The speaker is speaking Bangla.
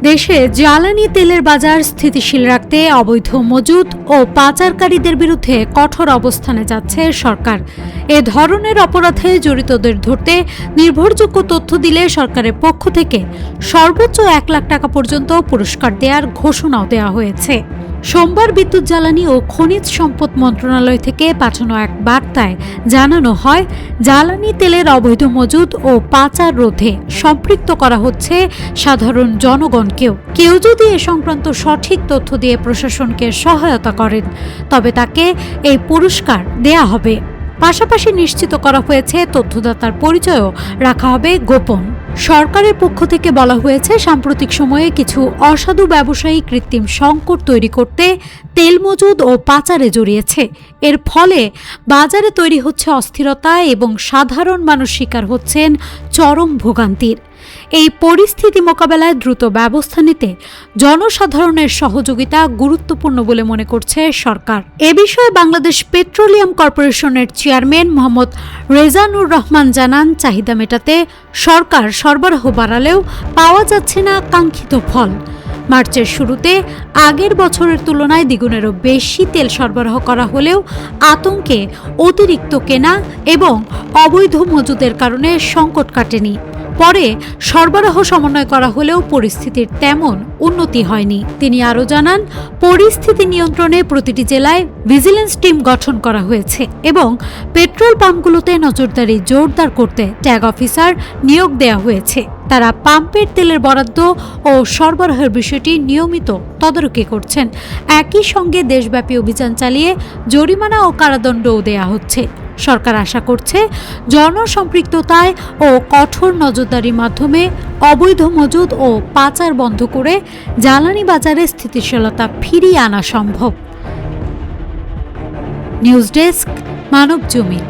দেশে জ্বালানি তেলের বাজার স্থিতিশীল রাখতে অবৈধ মজুত ও পাচারকারীদের বিরুদ্ধে কঠোর অবস্থানে যাচ্ছে সরকার। এ ধরনের অপরাধে জড়িতদের ধরতে নির্ভরযোগ্য তথ্য দিলে সরকারের পক্ষ থেকে সর্বোচ্চ 1 লাখ টাকা পর্যন্ত পুরস্কার দেওয়ার ঘোষণাও দেওয়া হয়েছে। সোমবার বিদ্যুৎ জ্বালানি ও খনিজ সম্পদ মন্ত্রণালয় থেকে পাঠানো এক বার্তায় জানানো হয়, জ্বালানি তেলের অবৈধ মজুত ও পাচার রোধে সম্পৃক্ত করা হচ্ছে সাধারণ জনগণকেও। কেউ যদি এ সংক্রান্ত সঠিক তথ্য দিয়ে প্রশাসনকে সহায়তা করেন, তবে তাকে এই পুরস্কার দেয়া হবে। পাশাপাশি নিশ্চিত করা হয়েছে তথ্যদাতার পরিচয়ও রাখা হবে গোপন। সরকারের পক্ষ থেকে বলা হয়েছে, সাম্প্রতিক সময়ে কিছু অসাধু ব্যবসায়ী কৃত্রিম সংকট তৈরি করতে তেল মজুদ ও পাচারে জড়িয়েছে। এর ফলে বাজারে তৈরি হচ্ছে অস্থিরতা এবং সাধারণ মানুষ শিকার হচ্ছেন চরম ভোগান্তির। এই পরিস্থিতি মোকাবেলায় দ্রুত ব্যবস্থা নিতে জনসাধারণের সহযোগিতা গুরুত্বপূর্ণ বলে মনে করছে সরকার। এ বিষয়ে বাংলাদেশ পেট্রোলিয়াম কর্পোরেশনের চেয়ারম্যান মোহাম্মদ রেজানুর রহমান জানান, চাহিদা মেটাতে সরকার সরবরাহ বাড়ালেও পাওয়া যাচ্ছে না কাঙ্ক্ষিত ফল। মার্চের শুরুতে আগের বছরের তুলনায় দ্বিগুণেরও বেশি তেল সরবরাহ করা হলেও আতঙ্কে অতিরিক্ত কেনা এবং অবৈধ মজুদের কারণে সংকট কাটেনি। পরে সরবরাহ সমন্বয় করা হলেও পরিস্থিতির তেমন উন্নতি হয়নি। তিনি আরও জানান, পরিস্থিতি নিয়ন্ত্রণে প্রতিটি জেলায় ভিজিলেন্স টিম গঠন করা হয়েছে এবং পেট্রোল পাম্পগুলোতে নজরদারি জোরদার করতে ট্যাগ অফিসার নিয়োগ দেওয়া হয়েছে। তারা পাম্পের তেলের বরাদ্দ ও সরবরাহের বিষয়টি নিয়মিত তদারকি করছেন। একই সঙ্গে দেশব্যাপী অভিযান চালিয়ে জরিমানা ও কারাদণ্ডও দেওয়া হচ্ছে। সরকার আশা করছে, জনসম্পৃক্ততায় ও কঠোর নজরদারির মাধ্যমে অবৈধ মজুদ ও পাচার বন্ধ করে জ্বালানি বাজারে স্থিতিশীলতা ফিরিয়ে আনা সম্ভব। নিউজ ডেস্ক, মানব জমিন।